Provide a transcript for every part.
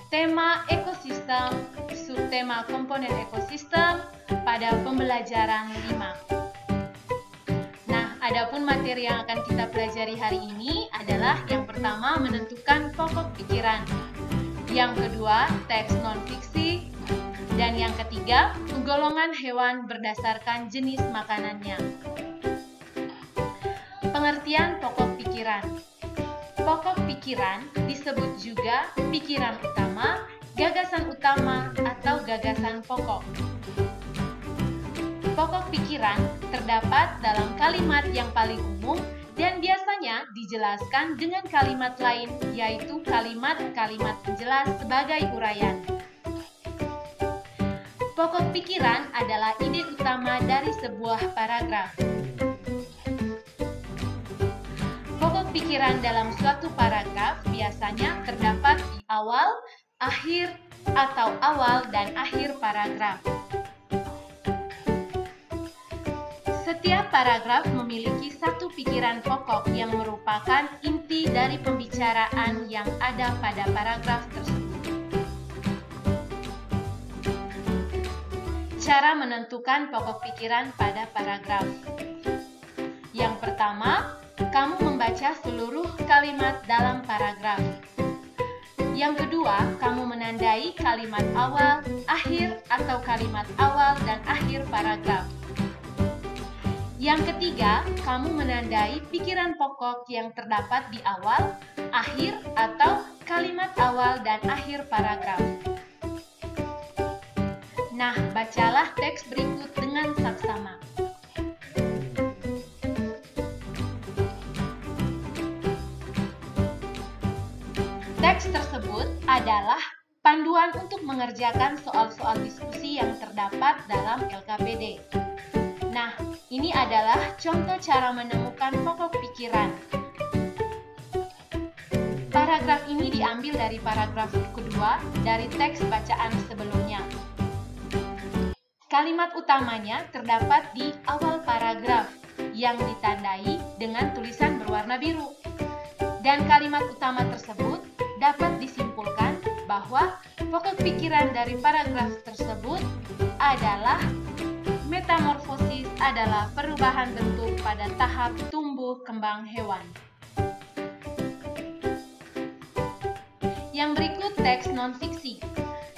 tema ekosistem, subtema komponen ekosistem pada pembelajaran 5. Nah, adapun materi yang akan kita pelajari hari ini adalah yang pertama menentukan pokok pikiran, yang kedua teks non-fiksi, dan yang ketiga golongan hewan berdasarkan jenis makanannya. Pengertian pokok pikiran. Pokok pikiran disebut juga pikiran utama, gagasan utama, atau gagasan pokok. Pokok pikiran terdapat dalam kalimat yang paling umum dan biasanya dijelaskan dengan kalimat lain, yaitu kalimat-kalimat penjelas sebagai uraian. Pokok pikiran adalah ide utama dari sebuah paragraf. Pokok pikiran dalam suatu paragraf biasanya terdapat di awal, akhir, atau awal dan akhir paragraf. Setiap paragraf memiliki satu pikiran pokok yang merupakan inti dari pembicaraan yang ada pada paragraf tersebut. Cara menentukan pokok pikiran pada paragraf. Yang pertama, kamu membaca seluruh kalimat dalam paragraf. Yang kedua, kamu menandai kalimat awal, akhir, atau kalimat awal dan akhir paragraf. Yang ketiga, kamu menandai pikiran pokok yang terdapat di awal, akhir, atau kalimat awal dan akhir paragraf. Nah, bacalah teks berikut dengan saksama. Teks tersebut adalah panduan untuk mengerjakan soal-soal diskusi yang terdapat dalam LKPD. Nah, ini adalah contoh cara menemukan pokok pikiran. Paragraf ini diambil dari paragraf kedua dari teks bacaan sebelumnya. Kalimat utamanya terdapat di awal paragraf yang ditandai dengan tulisan berwarna biru. Dan kalimat utama tersebut dapat disimpulkan bahwa pokok pikiran dari paragraf tersebut adalah metamorfosis adalah perubahan bentuk pada tahap tumbuh kembang hewan. Yang berikut teks non-fiksi.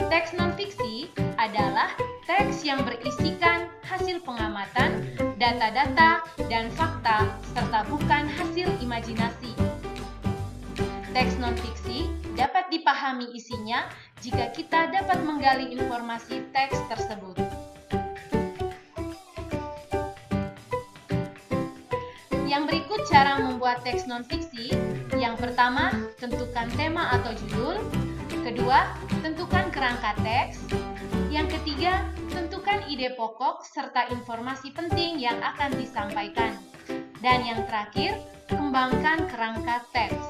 Teks non-fiksi adalah teks yang berisikan hasil pengamatan, data-data, dan fakta, serta bukan hasil imajinasi. Teks non-fiksi dapat dipahami isinya jika kita dapat menggali informasi teks tersebut. Yang berikut cara membuat teks non-fiksi. Yang pertama, tentukan tema atau judul. Kedua, tentukan kerangka teks. Yang ketiga, tentukan ide pokok serta informasi penting yang akan disampaikan. Dan yang terakhir, kembangkan kerangka teks.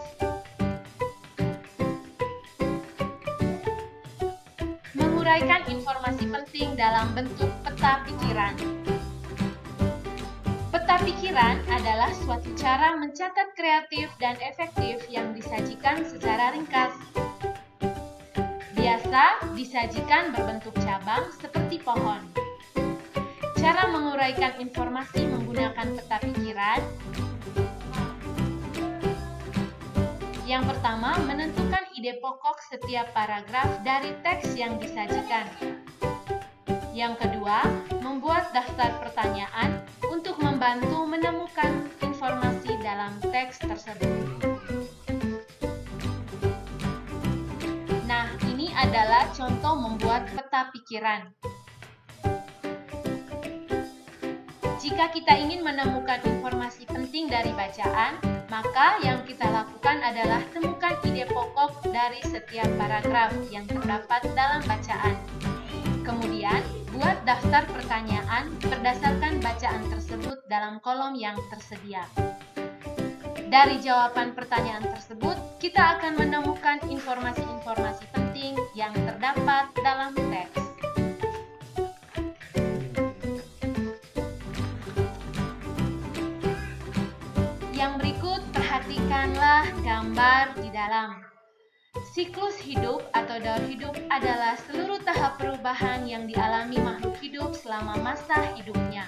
Menguraikan informasi penting dalam bentuk peta pikiran. Peta pikiran adalah suatu cara mencatat kreatif dan efektif yang disajikan secara ringkas. Biasa disajikan berbentuk cabang seperti pohon. Cara menguraikan informasi menggunakan peta pikiran. Yang pertama, menentukan ide pokok setiap paragraf dari teks yang disajikan. Yang kedua, membuat daftar pertanyaan untuk membantu menemukan informasi dalam teks tersebut. Nah, ini adalah contoh membuat peta pikiran. Jika kita ingin menemukan informasi penting dari bacaan, maka yang kita lakukan adalah temukan ide pokok dari setiap paragraf yang terdapat dalam bacaan. Kemudian, buat daftar pertanyaan berdasarkan bacaan tersebut dalam kolom yang tersedia. Dari jawaban pertanyaan tersebut, kita akan menemukan informasi-informasi penting yang terdapat dalam teks. Yang berikut, perhatikanlah gambar di dalam. Siklus hidup atau daur hidup adalah seluruh tahap perubahan yang dialami makhluk hidup selama masa hidupnya.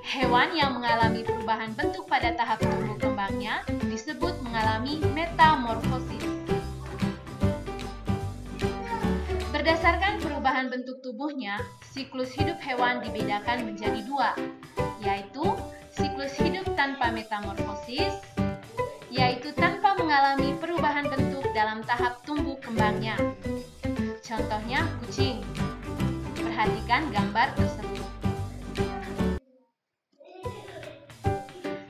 Hewan yang mengalami perubahan bentuk pada tahap tumbuh kembangnya disebut mengalami metamorfosis. Berdasarkan perubahan bentuk tubuhnya, siklus hidup hewan dibedakan menjadi dua, yaitu siklus hidup tanpa metamorfosis, yaitu tanpa mengalami perubahan bentuk dalam tahap tumbuh kembangnya. Contohnya kucing. Perhatikan gambar tersebut.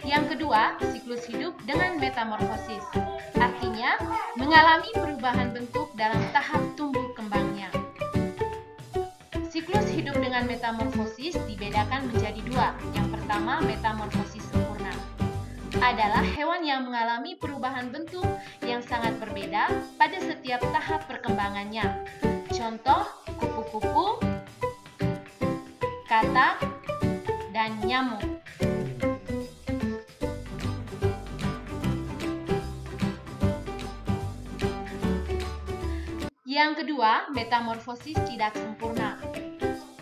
Yang kedua, siklus hidup dengan metamorfosis. Artinya, mengalami perubahan bentuk dalam tahap tumbuh kembangnya. Siklus hidup dengan metamorfosis dibedakan menjadi dua. Yang pertama, metamorfosis sempurna adalah hewan yang mengalami perubahan bentuk yang sangat berbeda pada setiap tahap perkembangannya. Contoh, kupu-kupu, katak, dan nyamuk. Yang kedua, metamorfosis tidak sempurna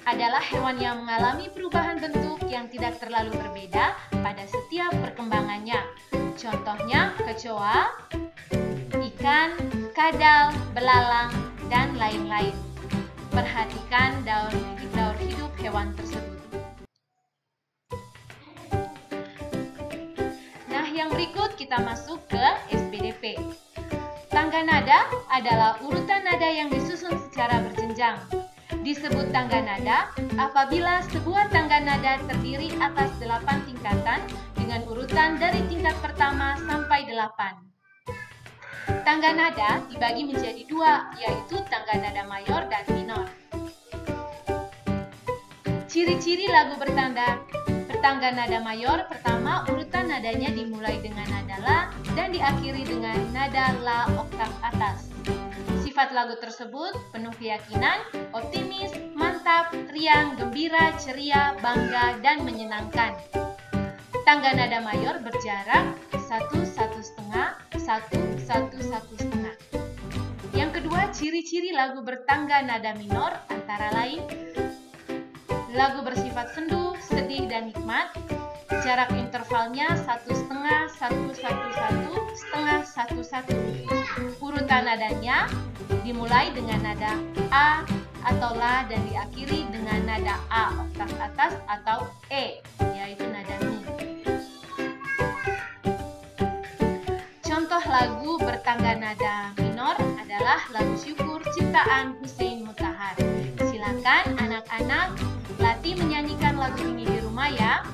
adalah hewan yang mengalami perubahan bentuk yang tidak terlalu berbeda pada setiap perkembangannya. Contohnya kecoa, ikan, kadal, belalang, dan lain-lain. Perhatikan daur hidup hewan tersebut. Nah, yang berikut kita masuk ke SPDP. Tangga nada adalah urutan nada yang disusun secara berjenjang. Disebut tangga nada apabila sebuah tangga nada terdiri atas 8 tingkatan dengan urutan dari tingkat pertama sampai 8. Tangga nada dibagi menjadi dua, yaitu tangga nada mayor dan minor. Ciri-ciri lagu bertangga nada mayor: pertama, urutan nadanya dimulai dengan nada la dan diakhiri dengan nada la oktav atas. Sifat lagu tersebut penuh keyakinan, optimis, mantap, riang, gembira, ceria, bangga, dan menyenangkan. Tangga nada mayor berjarak 1-1,5, 1-1,1,5. Yang kedua, ciri-ciri lagu bertangga nada minor antara lain: lagu bersifat sendu, sedih, dan nikmat. Jarak intervalnya 1,5, 1-1,1, 1/2, 1/1. Urutan nadanya dimulai dengan nada A atau La dan diakhiri dengan nada A oktav atas atau E, yaitu nada Mi. Contoh lagu bertangga nada minor adalah lagu Syukur ciptaan Hussein Mutahar. Silakan anak-anak latih menyanyikan lagu ini di rumah ya.